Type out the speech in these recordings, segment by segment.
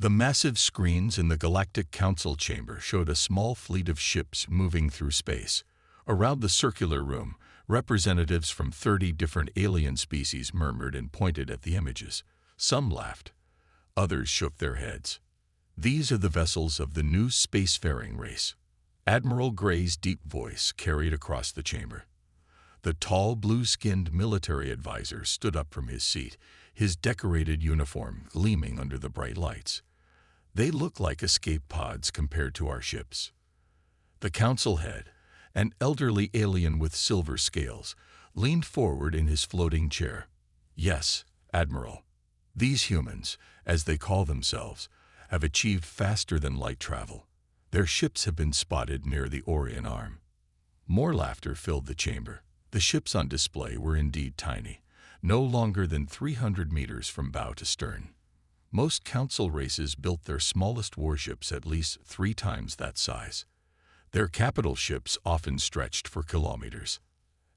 The massive screens in the Galactic Council chamber showed a small fleet of ships moving through space. Around the circular room, representatives from 30 different alien species murmured and pointed at the images. Some laughed. Others shook their heads. These are the vessels of the new spacefaring race. Admiral Gray's deep voice carried across the chamber. The tall, blue-skinned military advisor stood up from his seat, his decorated uniform gleaming under the bright lights. They look like escape pods compared to our ships. The council head, an elderly alien with silver scales, leaned forward in his floating chair. Yes, Admiral. These humans, as they call themselves, have achieved faster-than-light travel. Their ships have been spotted near the Orion Arm. More laughter filled the chamber. The ships on display were indeed tiny, no longer than 300 meters from bow to stern. Most council races built their smallest warships at least 3 times that size. Their capital ships often stretched for kilometers.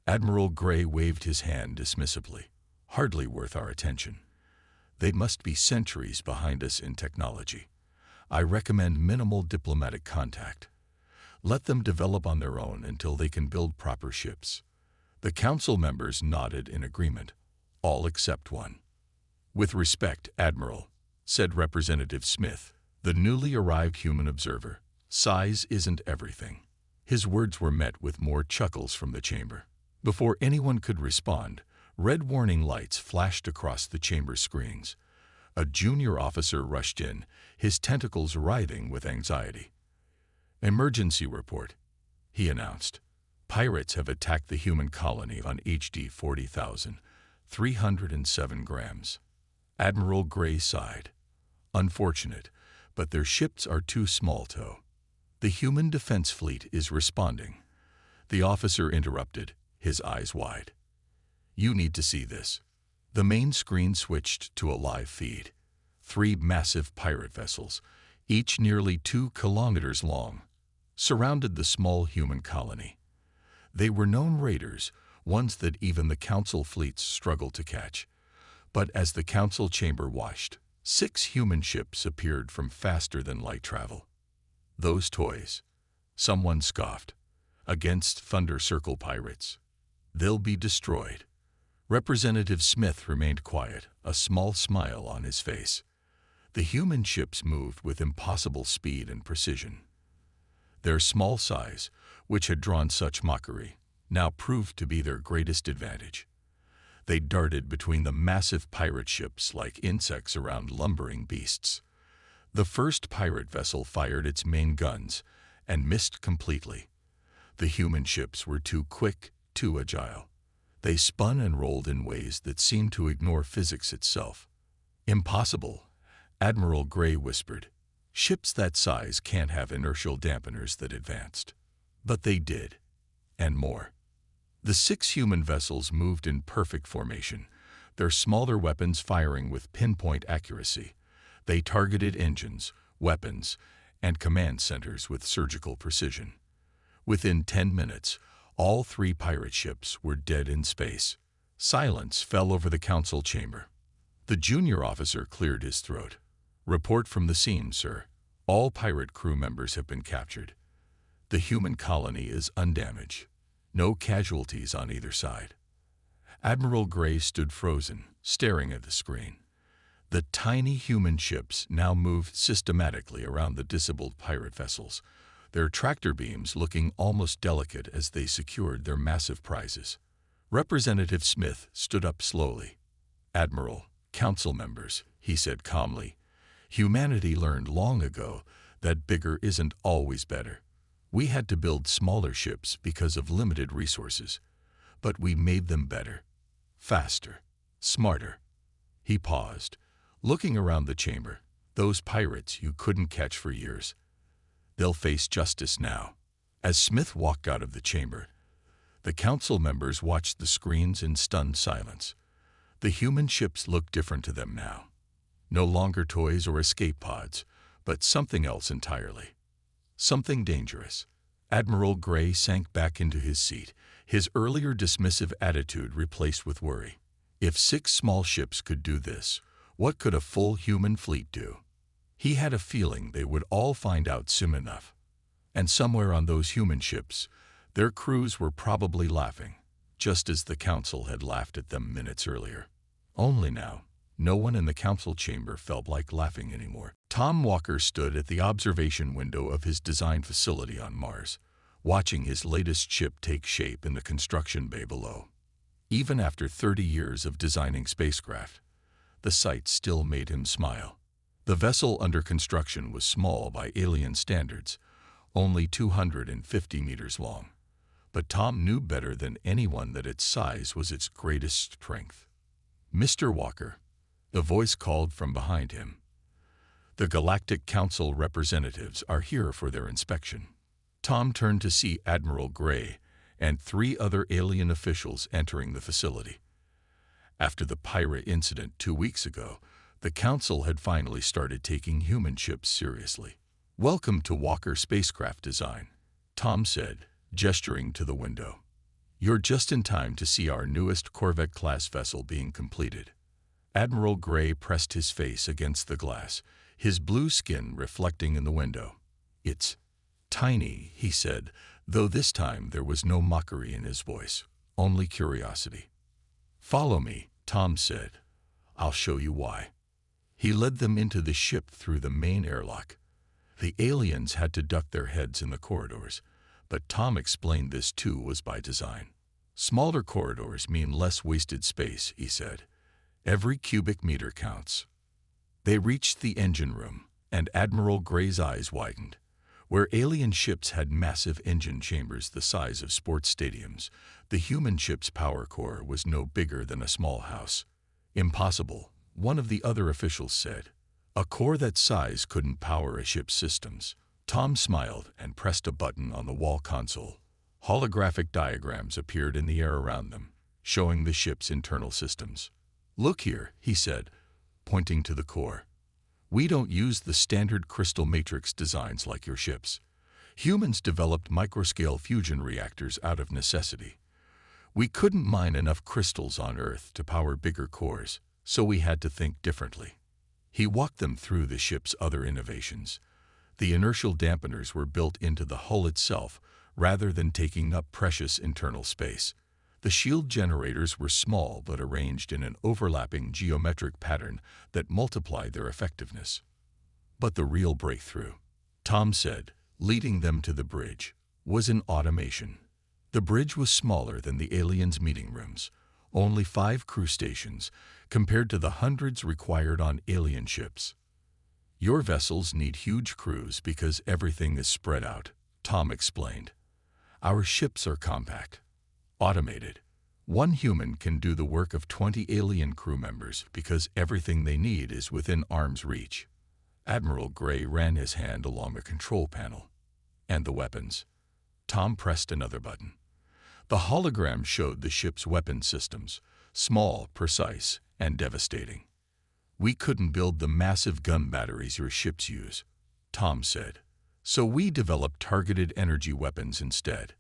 Admiral Gray waved his hand dismissively. Hardly worth our attention. They must be centuries behind us in technology. I recommend minimal diplomatic contact. Let them develop on their own until they can build proper ships. The council members nodded in agreement, all except one. With respect, Admiral, said Representative Smith, the newly arrived human observer, size isn't everything. His words were met with more chuckles from the chamber. Before anyone could respond, red warning lights flashed across the chamber screens. A junior officer rushed in, his tentacles writhing with anxiety. Emergency report, he announced. Pirates have attacked the human colony on HD 40,000, 307 grams. Admiral Gray sighed. Unfortunate, but their ships are too small to tow. The human defense fleet is responding. The officer interrupted, his eyes wide. You need to see this. The main screen switched to a live feed. 3 massive pirate vessels, each nearly 2 kilometers long, surrounded the small human colony. They were known raiders, ones that even the council fleets struggled to catch. But as the council chamber watched, 6 human ships appeared from faster-than-light travel. Those toys, someone scoffed, against Thunder Circle pirates. They'll be destroyed. Representative Smith remained quiet, a small smile on his face. The human ships moved with impossible speed and precision. Their small size, which had drawn such mockery, now proved to be their greatest advantage. They darted between the massive pirate ships like insects around lumbering beasts. The first pirate vessel fired its main guns and missed completely. The human ships were too quick, too agile. They spun and rolled in ways that seemed to ignore physics itself. Impossible, Admiral Gray whispered. Ships that size can't have inertial dampeners that advanced. But they did, and more. The 6 human vessels moved in perfect formation, their smaller weapons firing with pinpoint accuracy. They targeted engines, weapons, and command centers with surgical precision. Within 10 minutes, all 3 pirate ships were dead in space. Silence fell over the council chamber. The junior officer cleared his throat. Report from the scene, sir. All pirate crew members have been captured. The human colony is undamaged. No casualties on either side. Admiral Gray stood frozen, staring at the screen. The tiny human ships now moved systematically around the disabled pirate vessels, their tractor beams looking almost delicate as they secured their massive prizes. Representative Smith stood up slowly. Admiral, council members, he said calmly, humanity learned long ago that bigger isn't always better. We had to build smaller ships because of limited resources, but we made them better, faster, smarter. He paused, looking around the chamber. Those pirates you couldn't catch for years. They'll face justice now. As Smith walked out of the chamber, the council members watched the screens in stunned silence. The human ships looked different to them now. No longer toys or escape pods, but something else entirely. Something dangerous. Admiral Gray sank back into his seat, his earlier dismissive attitude replaced with worry. If 6 small ships could do this, what could a full human fleet do? He had a feeling they would all find out soon enough. And somewhere on those human ships, their crews were probably laughing, just as the council had laughed at them minutes earlier. Only now, no one in the council chamber felt like laughing anymore. Tom Walker stood at the observation window of his design facility on Mars, watching his latest ship take shape in the construction bay below. Even after 30 years of designing spacecraft, the sight still made him smile. The vessel under construction was small by alien standards, only 250 meters long. But Tom knew better than anyone that its size was its greatest strength. "Mr. Walker," the voice called from behind him. "The Galactic Council representatives are here for their inspection." Tom turned to see Admiral Gray and 3 other alien officials entering the facility. After the pirate incident 2 weeks ago, the Council had finally started taking human ships seriously. "Welcome to Walker Spacecraft Design," Tom said, gesturing to the window. "You're just in time to see our newest Corvette-class vessel being completed." Admiral Gray pressed his face against the glass, his blue skin reflecting in the window. "It's tiny," he said, though this time there was no mockery in his voice, only curiosity. "Follow me," Tom said. "I'll show you why." He led them into the ship through the main airlock. The aliens had to duck their heads in the corridors, but Tom explained this too was by design. "Smaller corridors mean less wasted space," he said. "Every cubic meter counts." They reached the engine room, and Admiral Gray's eyes widened. Where alien ships had massive engine chambers the size of sports stadiums, the human ship's power core was no bigger than a small house. "Impossible," one of the other officials said. "A core that size couldn't power a ship's systems." Tom smiled and pressed a button on the wall console. Holographic diagrams appeared in the air around them, showing the ship's internal systems. "Look here," he said, pointing to the core. "We don't use the standard crystal matrix designs like your ships. Humans developed microscale fusion reactors out of necessity. We couldn't mine enough crystals on Earth to power bigger cores, so we had to think differently." He walked them through the ship's other innovations. The inertial dampeners were built into the hull itself rather than taking up precious internal space. The shield generators were small but arranged in an overlapping geometric pattern that multiplied their effectiveness. But the real breakthrough, Tom said, leading them to the bridge, was in automation. The bridge was smaller than the aliens' meeting rooms, only 5 crew stations, compared to the hundreds required on alien ships. "Your vessels need huge crews because everything is spread out," Tom explained. "Our ships are compact, automated. One human can do the work of 20 alien crew members because everything they need is within arm's reach." Admiral Gray ran his hand along the control panel. "And the weapons?" Tom pressed another button. The hologram showed the ship's weapon systems, small, precise, and devastating. "We couldn't build the massive gun batteries your ships use," Tom said. "So we developed targeted energy weapons instead.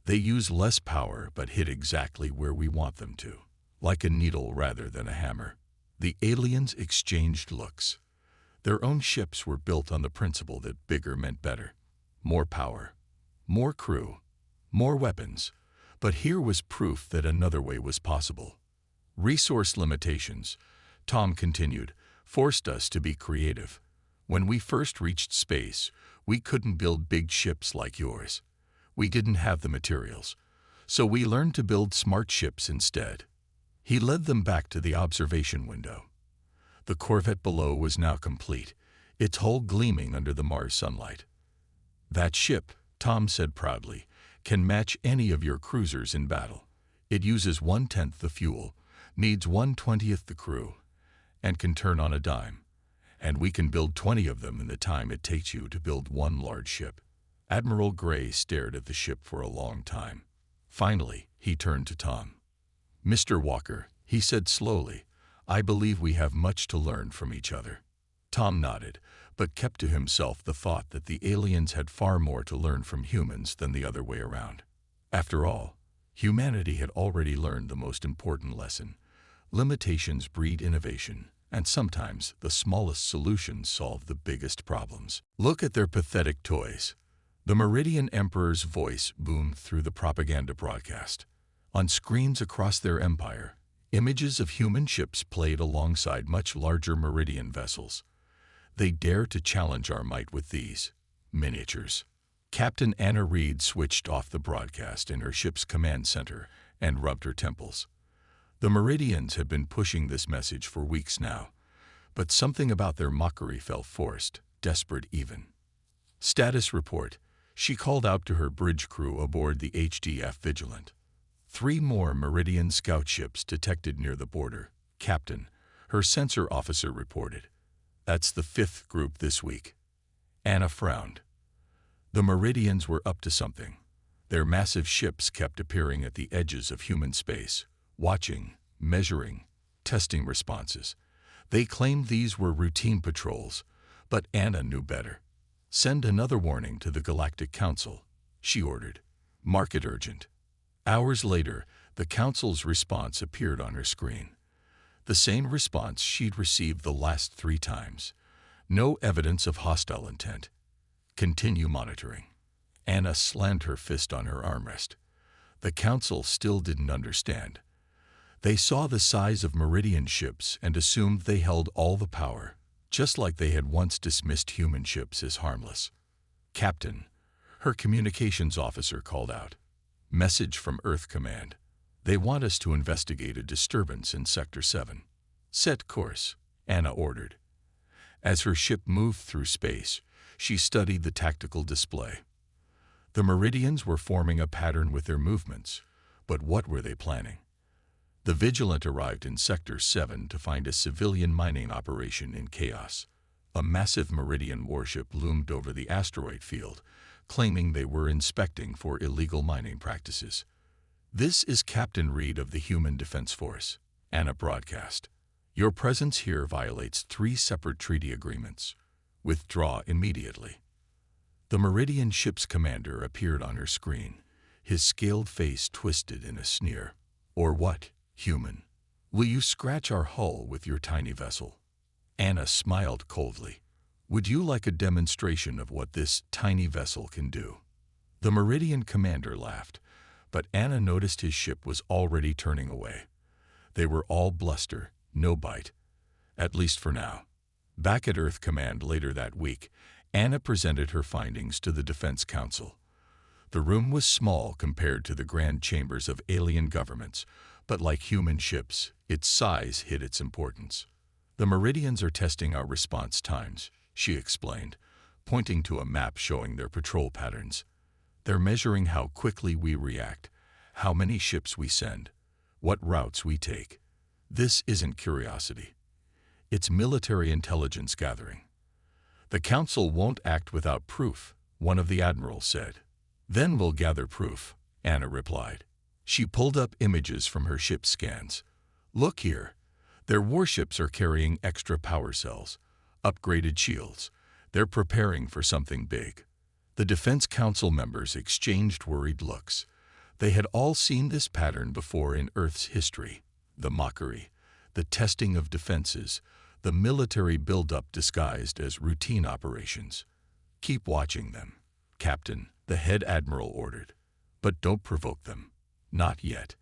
They use less power but hit exactly where we want them to, like a needle rather than a hammer." The aliens exchanged looks. Their own ships were built on the principle that bigger meant better. More power, more crew, more weapons. But here was proof that another way was possible. "Resource limitations," Tom continued, "forced us to be creative. When we first reached space, we couldn't build big ships like yours. We didn't have the materials, so we learned to build smart ships instead." He led them back to the observation window. The Corvette below was now complete, its hull gleaming under the Mars sunlight. "That ship," Tom said proudly, "can match any of your cruisers in battle. It uses 1/10 the fuel, needs 1/20 the crew, and can turn on a dime. And we can build 20 of them in the time it takes you to build one large ship." Admiral Gray stared at the ship for a long time. Finally, he turned to Tom. "Mr. Walker," he said slowly, "I believe we have much to learn from each other." Tom nodded, but kept to himself the thought that the aliens had far more to learn from humans than the other way around. After all, humanity had already learned the most important lesson: limitations breed innovation, and sometimes the smallest solutions solve the biggest problems. Look at their pathetic toys. The Meridian Emperor's voice boomed through the propaganda broadcast. On screens across their empire, images of human ships played alongside much larger Meridian vessels. They dare to challenge our might with these miniatures. Captain Anna Reed switched off the broadcast in her ship's command center and rubbed her temples. The Meridians had been pushing this message for weeks now, but something about their mockery felt forced, desperate even. Status report. She called out to her bridge crew aboard the HDF Vigilant. 3 more Meridian scout ships detected near the border. Captain, her sensor officer reported. That's the 5th group this week. Anna frowned. The Meridians were up to something. Their massive ships kept appearing at the edges of human space, watching, measuring, testing responses. They claimed these were routine patrols, but Anna knew better. Send another warning to the Galactic Council, she ordered. Mark it urgent. Hours later, the Council's response appeared on her screen. The same response she'd received the last 3 times. No evidence of hostile intent. Continue monitoring. Anna slammed her fist on her armrest. The Council still didn't understand. They saw the size of Meridian ships and assumed they held all the power, just like they had once dismissed human ships as harmless. Captain, her communications officer called out. Message from Earth Command. They want us to investigate a disturbance in Sector 7. Set course, Anna ordered. As her ship moved through space, she studied the tactical display. The Meridians were forming a pattern with their movements, but what were they planning? The Vigilant arrived in Sector 7 to find a civilian mining operation in chaos. A massive Meridian warship loomed over the asteroid field, claiming they were inspecting for illegal mining practices. This is Captain Reed of the Human Defense Force, Anna broadcast. Your presence here violates 3 separate treaty agreements. Withdraw immediately. The Meridian ship's commander appeared on her screen, his scaled face twisted in a sneer. Or what, human? Will you scratch our hull with your tiny vessel? Anna smiled coldly. Would you like a demonstration of what this tiny vessel can do? The Meridian commander laughed, but Anna noticed his ship was already turning away. They were all bluster, no bite. At least for now. Back at Earth Command later that week, Anna presented her findings to the Defense Council. The room was small compared to the grand chambers of alien governments, but like human ships, its size hid its importance. The Meridians are testing our response times, she explained, pointing to a map showing their patrol patterns. They're measuring how quickly we react, how many ships we send, what routes we take. This isn't curiosity. It's military intelligence gathering. The Council won't act without proof, one of the admirals said. Then we'll gather proof, Anna replied. She pulled up images from her ship's scans. Look here. Their warships are carrying extra power cells, upgraded shields. They're preparing for something big. The Defense Council members exchanged worried looks. They had all seen this pattern before in Earth's history. The mockery, the testing of defenses, the military buildup disguised as routine operations. Keep watching them, Captain, the head admiral ordered. But don't provoke them. Not yet.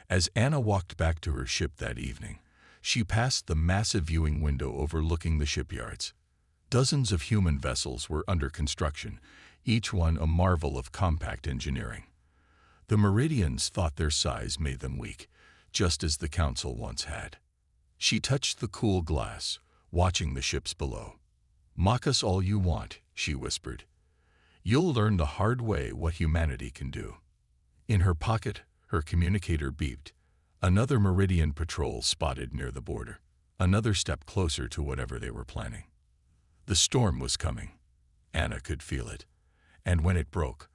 As Anna walked back to her ship that evening, she passed the massive viewing window overlooking the shipyards. Dozens of human vessels were under construction, each one a marvel of compact engineering. The Meridians thought their size made them weak, just as the Council once had. She touched the cool glass, watching the ships below. Mock us all you want, she whispered. You'll learn the hard way what humanity can do. In her pocket, her communicator beeped. Another Meridian patrol spotted near the border. Another step closer to whatever they were planning. The storm was coming. Anna could feel it. And when it broke,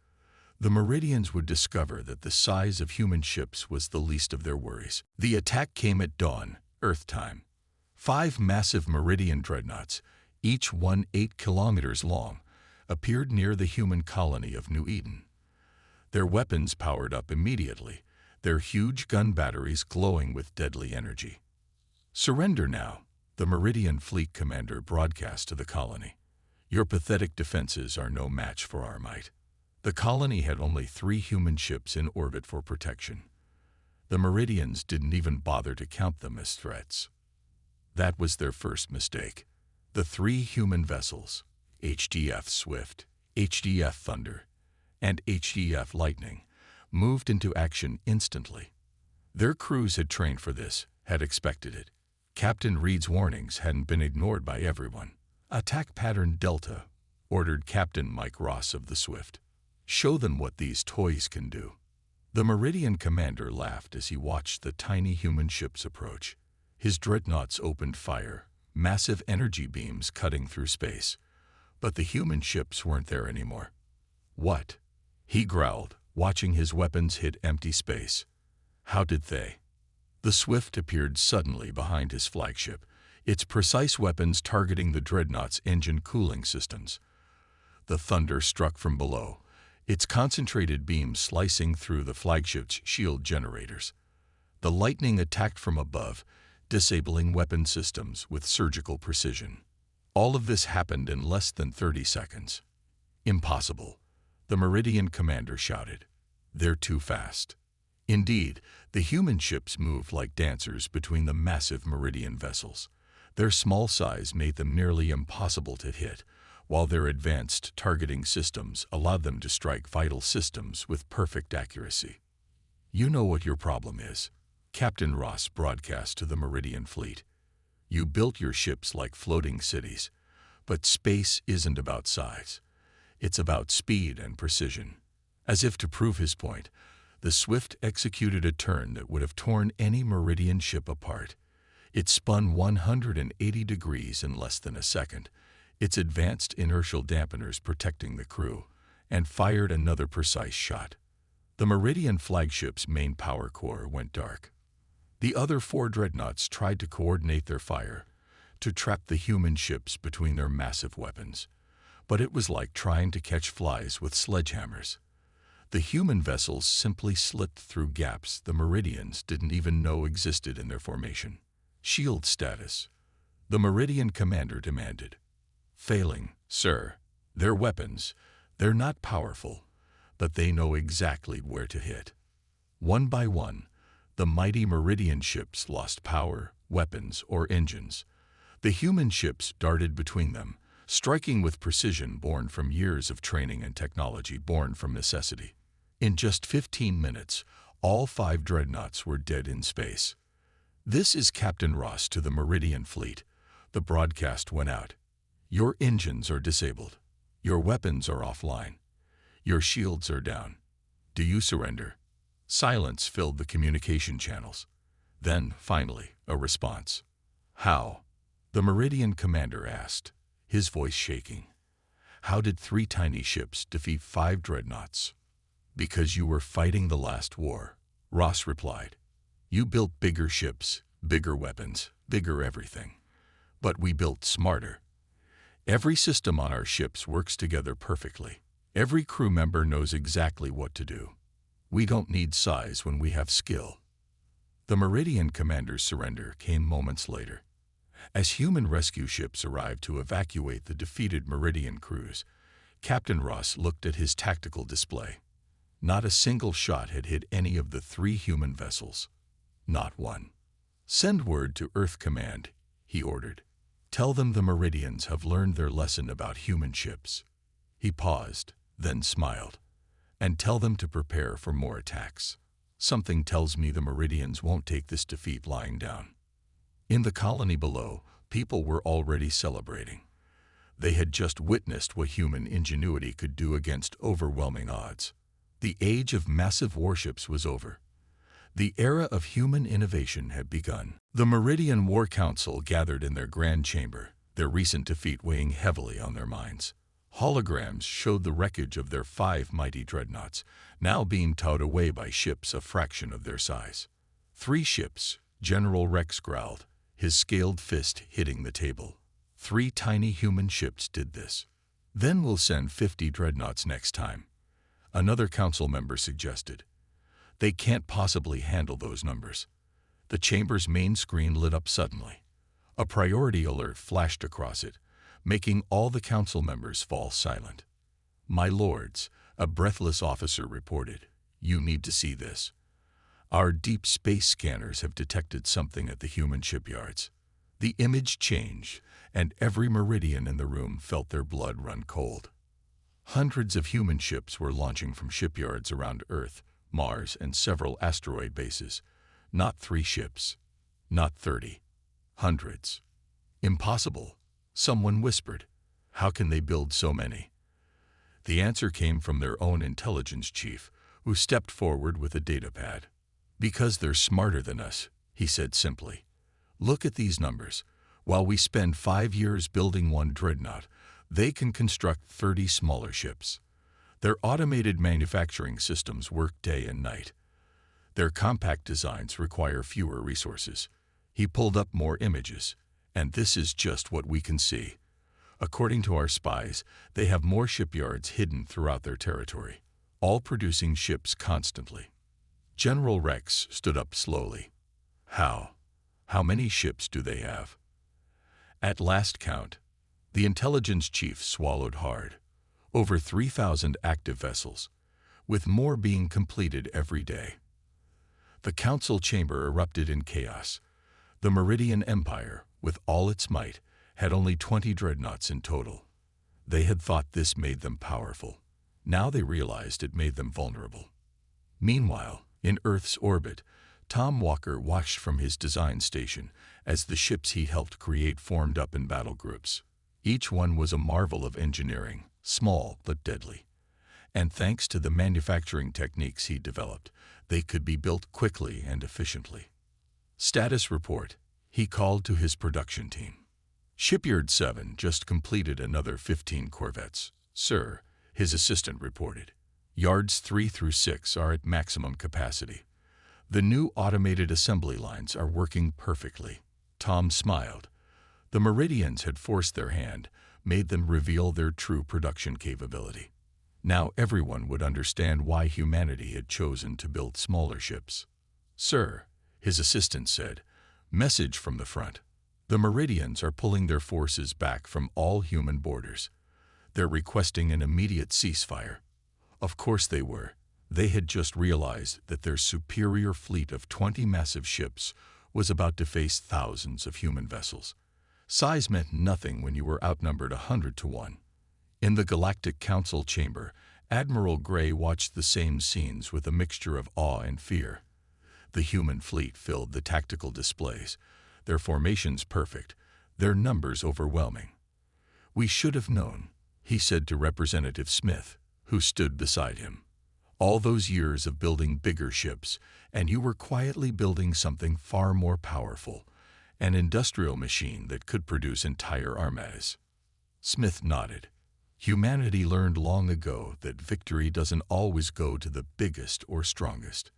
the Meridians would discover that the size of human ships was the least of their worries. The attack came at dawn, Earth time. 5 massive Meridian dreadnoughts, each one 8 kilometers long, appeared near the human colony of New Eden. Their weapons powered up immediately, their huge gun batteries glowing with deadly energy. Surrender now, The Meridian Fleet Commander broadcast to the colony. Your pathetic defenses are no match for our might. The colony had only 3 human ships in orbit for protection. The Meridians didn't even bother to count them as threats. That was their first mistake. The 3 human vessels, HDF Swift, HDF Thunder, and HDF Lightning, moved into action instantly. Their crews had trained for this, had expected it. Captain Reed's warnings hadn't been ignored by everyone. "Attack Pattern Delta," ordered Captain Mike Ross of the Swift. "Show them what these toys can do." The Meridian commander laughed as he watched the tiny human ships approach. His dreadnoughts opened fire, massive energy beams cutting through space. But the human ships weren't there anymore. "What?" he growled, watching his weapons hit empty space. "How did they?" The Swift appeared suddenly behind his flagship, its precise weapons targeting the dreadnought's engine cooling systems. The Thunder struck from below, its concentrated beams slicing through the flagship's shield generators. The Lightning attacked from above, disabling weapon systems with surgical precision. All of this happened in less than 30 seconds. "Impossible," the Meridian commander shouted. "They're too fast." Indeed, the human ships moved like dancers between the massive Meridian vessels. Their small size made them nearly impossible to hit, while their advanced targeting systems allowed them to strike vital systems with perfect accuracy. "You know what your problem is," Captain Ross broadcast to the Meridian fleet. "You built your ships like floating cities, but space isn't about size. It's about speed and precision." As if to prove his point, the Swift executed a turn that would have torn any Meridian ship apart. It spun 180 degrees in less than a second, its advanced inertial dampeners protecting the crew, and fired another precise shot. The Meridian flagship's main power core went dark. The other 4 dreadnoughts tried to coordinate their fire, to trap the human ships between their massive weapons. But it was like trying to catch flies with sledgehammers. The human vessels simply slipped through gaps the Meridians didn't even know existed in their formation. "Shield status," the Meridian commander demanded. "Failing, sir. Their weapons, they're not powerful, but they know exactly where to hit." One by one, the mighty Meridian ships lost power, weapons, or engines. The human ships darted between them, striking with precision born from years of training and technology born from necessity. In just 15 minutes, all 5 dreadnoughts were dead in space. "This is Captain Ross to the Meridian fleet." The broadcast went out. "Your engines are disabled. Your weapons are offline. Your shields are down. Do you surrender?" Silence filled the communication channels. Then, finally, a response. "How?" the Meridian commander asked, his voice shaking. "How did 3 tiny ships defeat 5 dreadnoughts?" "Because you were fighting the last war," Ross replied. "You built bigger ships, bigger weapons, bigger everything. But we built smarter. Every system on our ships works together perfectly. Every crew member knows exactly what to do. We don't need size when we have skill." The Meridian commander's surrender came moments later. As human rescue ships arrived to evacuate the defeated Meridian crews, Captain Ross looked at his tactical display. Not a single shot had hit any of the 3 human vessels. Not one. "Send word to Earth Command," he ordered. "Tell them the Meridians have learned their lesson about human ships." He paused, then smiled. "And tell them to prepare for more attacks. Something tells me the Meridians won't take this defeat lying down." In the colony below, people were already celebrating. They had just witnessed what human ingenuity could do against overwhelming odds. The age of massive warships was over. The era of human innovation had begun. The Meridian War Council gathered in their grand chamber, their recent defeat weighing heavily on their minds. Holograms showed the wreckage of their 5 mighty dreadnoughts, now being towed away by ships a fraction of their size. 3 ships, General Rex growled, his scaled fist hitting the table. 3 tiny human ships did this. "Then we'll send 50 dreadnoughts next time," another council member suggested. "They can't possibly handle those numbers." The chamber's main screen lit up suddenly. A priority alert flashed across it, making all the council members fall silent. "My lords," a breathless officer reported, "you need to see this. Our deep space scanners have detected something at the human shipyards." The image changed, and every Meridian in the room felt their blood run cold. Hundreds of human ships were launching from shipyards around Earth, Mars, and several asteroid bases. Not 3 ships, not 30, hundreds. "Impossible," someone whispered. "How can they build so many?" The answer came from their own intelligence chief, who stepped forward with a data pad. "Because they're smarter than us," he said simply. "Look at these numbers. While we spend 5 years building one dreadnought, they can construct 30 smaller ships. Their automated manufacturing systems work day and night. Their compact designs require fewer resources." He pulled up more images, and this is just what we can see. According to our spies, they have more shipyards hidden throughout their territory, all producing ships constantly. General Rex stood up slowly. How many ships do they have?" At last count, the intelligence chief swallowed hard. Over 3,000 active vessels, with more being completed every day. The council chamber erupted in chaos. The Meridian Empire, with all its might, had only 20 dreadnoughts in total. They had thought this made them powerful. Now they realized it made them vulnerable. Meanwhile, in Earth's orbit, Tom Walker watched from his design station as the ships he helped create formed up in battle groups. Each one was a marvel of engineering, small but deadly. And thanks to the manufacturing techniques he developed, they could be built quickly and efficiently. "Status report," he called to his production team. "Shipyard 7 just completed another 15 corvettes, sir," his assistant reported. "Yards 3 through 6 are at maximum capacity. The new automated assembly lines are working perfectly." Tom smiled. The Meridians had forced their hand, made them reveal their true production capability. Now everyone would understand why humanity had chosen to build smaller ships. "Sir," his assistant said, "message from the front. The Meridians are pulling their forces back from all human borders. They're requesting an immediate ceasefire." Of course they were. They had just realized that their superior fleet of 20 massive ships was about to face thousands of human vessels. Size meant nothing when you were outnumbered 100 to 1. In the Galactic Council chamber, Admiral Gray watched the same scenes with a mixture of awe and fear. The human fleet filled the tactical displays, their formations perfect, their numbers overwhelming. "We should have known," he said to Representative Smith, who stood beside him. "All those years of building bigger ships, and you were quietly building something far more powerful, an industrial machine that could produce entire armadas." Smith nodded. Humanity learned long ago that victory doesn't always go to the biggest or strongest.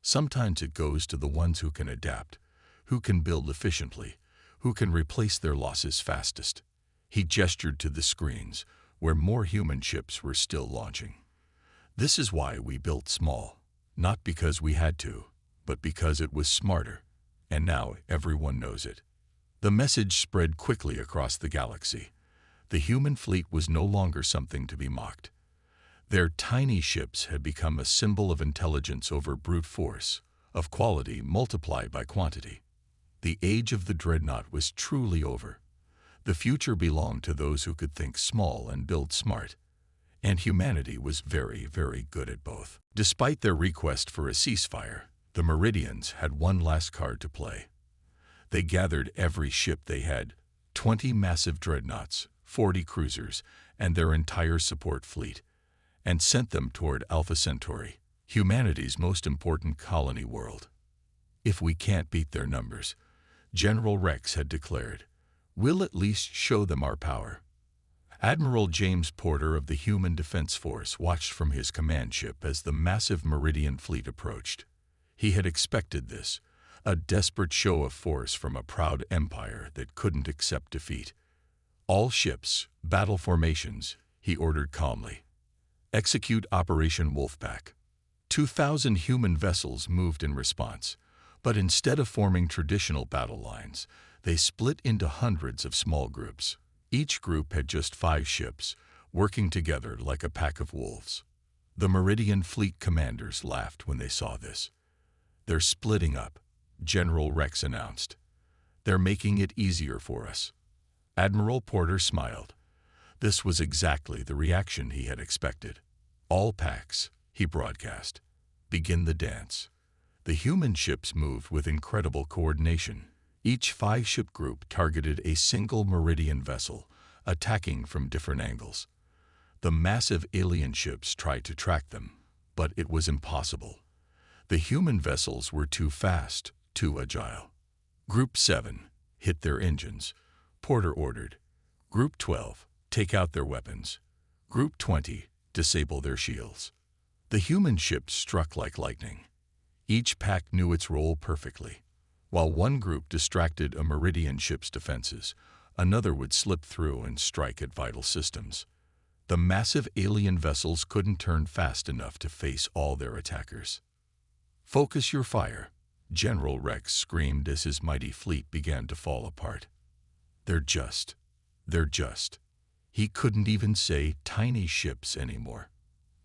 Sometimes it goes to the ones who can adapt, who can build efficiently, who can replace their losses fastest. He gestured to the screens, where more human ships were still launching. "This is why we built small, not because we had to, but because it was smarter, and now everyone knows it." The message spread quickly across the galaxy. The human fleet was no longer something to be mocked. Their tiny ships had become a symbol of intelligence over brute force, of quality multiplied by quantity. The age of the dreadnought was truly over. The future belonged to those who could think small and build smart. And humanity was very, very good at both. Despite their request for a ceasefire, the Meridians had one last card to play. They gathered every ship they had, 20 massive dreadnoughts, 40 cruisers, and their entire support fleet, and sent them toward Alpha Centauri, humanity's most important colony world. "If we can't beat their numbers," General Rex had declared, "we'll at least show them our power." Admiral James Porter of the Human Defense Force watched from his command ship as the massive Meridian fleet approached. He had expected this, a desperate show of force from a proud empire that couldn't accept defeat. "All ships, battle formations," he ordered calmly. "Execute Operation Wolfpack." 2,000 human vessels moved in response, but instead of forming traditional battle lines, They split into hundreds of small groups. Each group had just 5 ships, working together like a pack of wolves. The Meridian fleet commanders laughed when they saw this. "They're splitting up," General Rex announced. "They're making it easier for us." Admiral Porter smiled. This was exactly the reaction he had expected. "All packs," he broadcast, "begin the dance." The human ships moved with incredible coordination. Each 5-ship group targeted a single Meridian vessel, attacking from different angles. The massive alien ships tried to track them, but it was impossible. The human vessels were too fast, too agile. Group 7, hit their engines, Porter ordered. Group 12, take out their weapons. Group 20, disable their shields. The human ships struck like lightning. Each pack knew its role perfectly. While one group distracted a Meridian ship's defenses, another would slip through and strike at vital systems. The massive alien vessels couldn't turn fast enough to face all their attackers. "Focus your fire," General Rex screamed as his mighty fleet began to fall apart. They're just. He couldn't even say tiny ships anymore.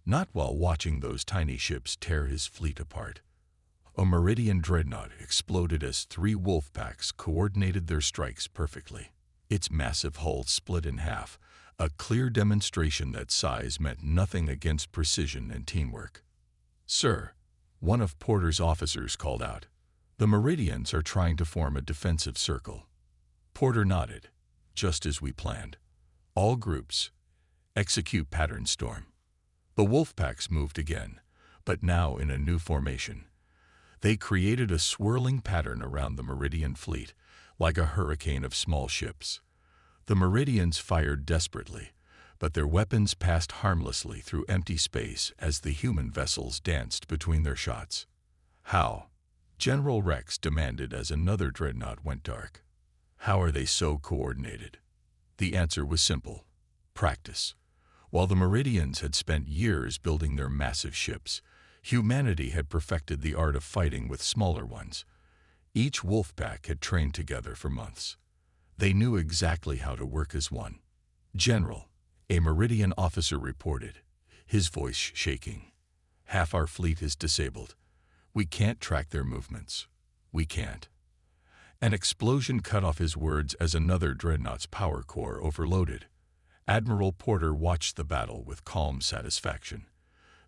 Not while watching those tiny ships tear his fleet apart. A Meridian dreadnought exploded as 3 wolf packs coordinated their strikes perfectly. Its massive hull split in half, a clear demonstration that size meant nothing against precision and teamwork. "Sir," one of Porter's officers called out, "the Meridians are trying to form a defensive circle." Porter nodded. "Just as we planned. All groups, execute pattern storm." The wolf packs moved again, but now in a new formation. They created a swirling pattern around the Meridian fleet, like a hurricane of small ships. The Meridians fired desperately, but their weapons passed harmlessly through empty space as the human vessels danced between their shots. "How?" General Rex demanded as another dreadnought went dark. "How are they so coordinated?" The answer was simple: practice. While the Meridians had spent years building their massive ships, humanity had perfected the art of fighting with smaller ones. Each wolf pack had trained together for months. They knew exactly how to work as one. "General," a Meridian officer reported, his voice shaking, "half our fleet is disabled. We can't track their movements. We can't." An explosion cut off his words as another dreadnought's power core overloaded. Admiral Porter watched the battle with calm satisfaction.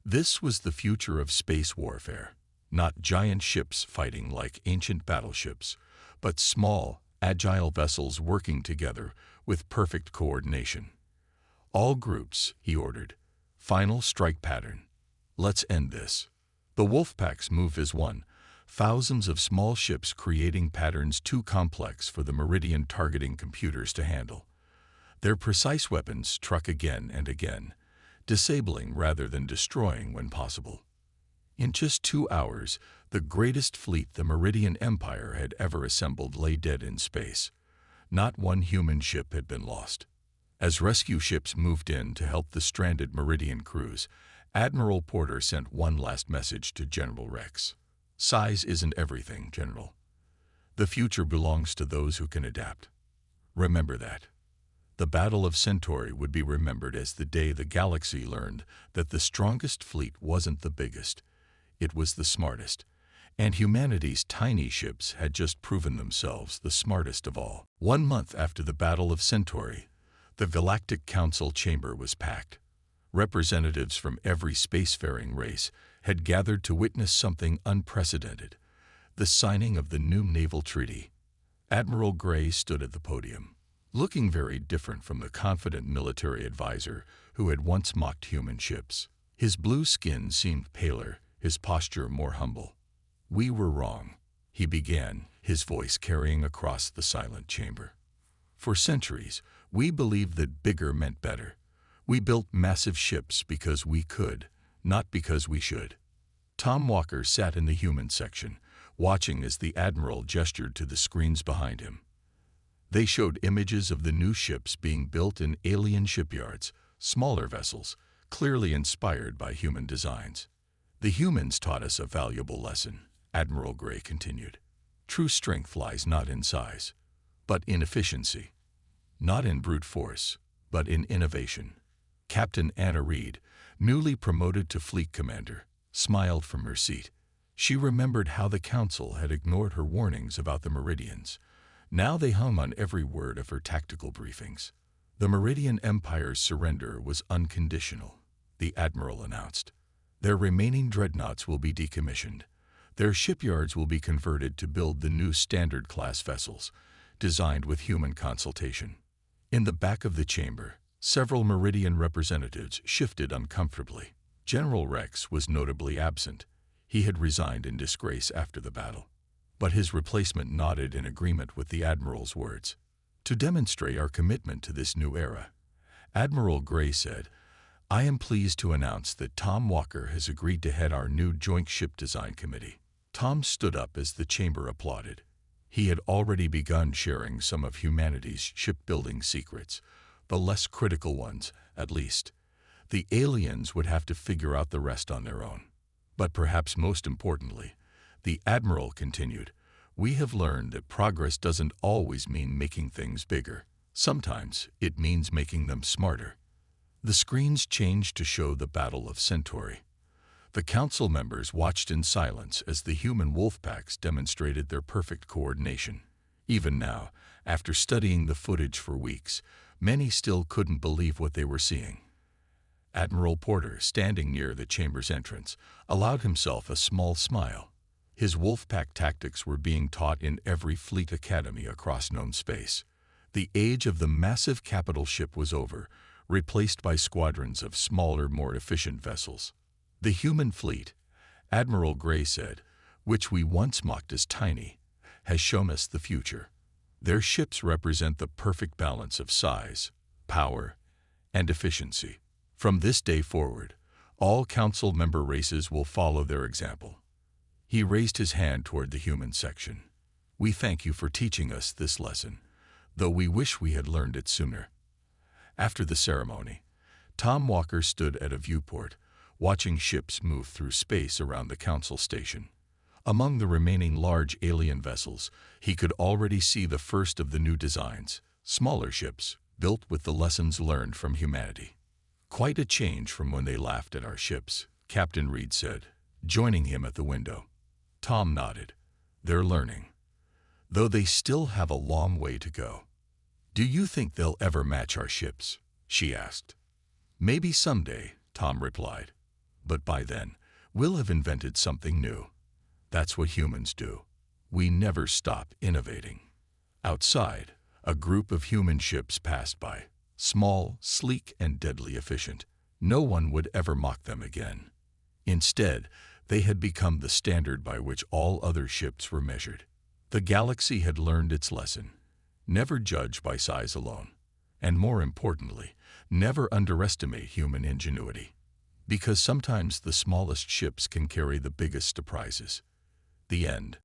This was the future of space warfare. Not giant ships fighting like ancient battleships, but small, agile vessels working together with perfect coordination. "All groups," he ordered. "Final strike pattern. Let's end this." The wolf packs moved as one, thousands of small ships creating patterns too complex for the Meridian targeting computers to handle. Their precise weapons struck again and again, disabling rather than destroying when possible. In just 2 hours, the greatest fleet the Meridian Empire had ever assembled lay dead in space. Not one human ship had been lost. As rescue ships moved in to help the stranded Meridian crews, Admiral Porter sent one last message to General Rex. "Size isn't everything, General. The future belongs to those who can adapt. Remember that." The Battle of Centauri would be remembered as the day the galaxy learned that the strongest fleet wasn't the biggest, it was the smartest, and humanity's tiny ships had just proven themselves the smartest of all. 1 month after the Battle of Centauri, the Galactic Council chamber was packed. Representatives from every spacefaring race had gathered to witness something unprecedented: the signing of the new naval treaty. Admiral Gray stood at the podium, looking very different from the confident military advisor who had once mocked human ships. His blue skin seemed paler, his posture more humble. "We were wrong," he began, his voice carrying across the silent chamber. "For centuries, we believed that bigger meant better. We built massive ships because we could, not because we should." Tom Walker sat in the human section, watching as the Admiral gestured to the screens behind him. They showed images of the new ships being built in alien shipyards, smaller vessels, clearly inspired by human designs. "The humans taught us a valuable lesson," Admiral Gray continued. "True strength lies not in size, but in efficiency. Not in brute force, but in innovation. Captain Anna Reed, newly promoted to fleet commander, smiled from her seat. She remembered how the Council had ignored her warnings about the Meridians. Now they hung on every word of her tactical briefings. The Meridian Empire's surrender was unconditional, the Admiral announced. Their remaining dreadnoughts will be decommissioned. Their shipyards will be converted to build the new Standard-class vessels, designed with human consultation. In the back of the chamber, several Meridian representatives shifted uncomfortably. General Rex was notably absent. He had resigned in disgrace after the battle. But his replacement nodded in agreement with the Admiral's words. To demonstrate our commitment to this new era, Admiral Gray said, I am pleased to announce that Tom Walker has agreed to head our new Joint Ship Design Committee. Tom stood up as the chamber applauded. He had already begun sharing some of humanity's shipbuilding secrets, the less critical ones, at least. The aliens would have to figure out the rest on their own. But perhaps most importantly, the Admiral continued, we have learned that progress doesn't always mean making things bigger. Sometimes it means making them smarter. The screens changed to show the Battle of Centauri. The Council members watched in silence as the human wolf packs demonstrated their perfect coordination. Even now, after studying the footage for weeks, many still couldn't believe what they were seeing. Admiral Porter, standing near the chamber's entrance, allowed himself a small smile. His Wolfpack tactics were being taught in every fleet academy across known space. The age of the massive capital ship was over, replaced by squadrons of smaller, more efficient vessels. The human fleet, Admiral Gray said, which we once mocked as tiny, has shown us the future. Their ships represent the perfect balance of size, power, and efficiency. From this day forward, all Council member races will follow their example. He raised his hand toward the human section. We thank you for teaching us this lesson, though we wish we had learned it sooner. After the ceremony, Tom Walker stood at a viewport, watching ships move through space around the Council station. Among the remaining large alien vessels, he could already see the first of the new designs, smaller ships, built with the lessons learned from humanity. Quite a change from when they laughed at our ships, Captain Reed said, joining him at the window. Tom nodded. They're learning, though they still have a long way to go. Do you think they'll ever match our ships? She asked. Maybe someday, Tom replied. But by then, we'll have invented something new. That's what humans do. We never stop innovating. Outside, a group of human ships passed by, small, sleek, and deadly efficient. No one would ever mock them again. Instead, they had become the standard by which all other ships were measured. The galaxy had learned its lesson. Never judge by size alone. And more importantly, never underestimate human ingenuity. Because sometimes the smallest ships can carry the biggest surprises. The end.